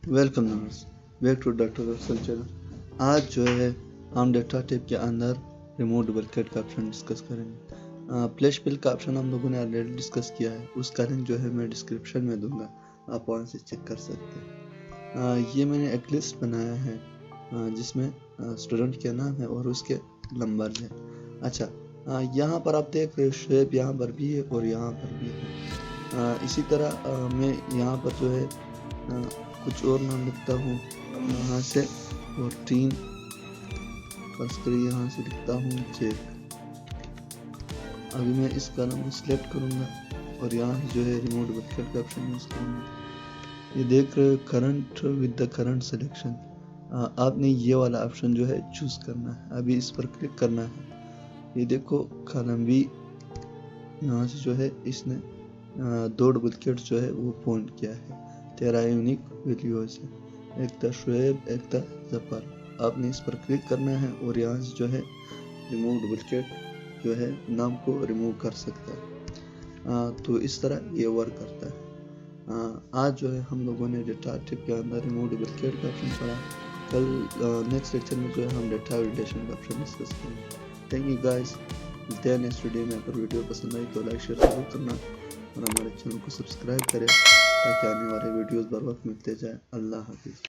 Welcome नमस back to doctor Afzal channel. आज जो है हम डेटा टिप के अंदर रिमूव डुप्लिकेट का ऑप्शन डिस्कस करेंगे। प्ले स्पेल का ऑप्शन हम लोगों ने ऑलरेडी डिस्कस किया है, उसका लिंक जो है मैं डिस्क्रिप्शन में दूंगा, आप वहाँ से चेक कर सकते हैं। ये मैंने एक लिस्ट बनाया है जिसमें स्टूडेंट का नाम है और उसके नंबर है। अच्छा, यहाँ पर आप देख रहे हो शेप यहाँ पर भी है और यहाँ पर भी है। इसी तरह मैं यहाँ पर जो है कुछ और नाम लिखता हूँ यहाँ से, और 3 फर्स्ट करिए यहाँ से लिखता हूँ चेक। अभी मैं इस कॉलम को सिलेक्ट करूँगा और यहाँ जो है रिमूव डुप्लिकेट का ऑप्शन यूज करूँगा। ये देख रहे हो current with the current selection. आपने ये वाला ऑप्शन जो है चूज करना है, अभी इस पर क्लिक करना है। ये देखो कॉलम बी, यहाँ से जो है इसने 2 डुप्लिकेट जो है वो पॉइंट किया है। 13 यूनिक वैल्यूज है, एक था शुएब एक था जफर। आपने इस पर क्लिक करना है और यहाँ से जो है रिमूव डुप्लिकेट जो है नाम को रिमूव कर सकता है। तो इस तरह ये वर्क करता है। आज जो है हम लोगों ने डेटा टिप के अंदर रिमूव डुप्लिकेट का ऑप्शन पढ़ा। कल नेक्स्ट लेक्चर में जो है हम डेटा वैलिडेशन का ऑप्शन डिस्कस करेंगे। Thank you guys. मिलते हैं नेक्स्ट वीडियो में। अगर वीडियो पसंद आई तो लाइक शेयर जरूर करना और हमारे चैनल को सब्सक्राइब करें ताकि आने वाले वीडियोस बर वक्त मिलते जाए। अल्लाह हाफिज़।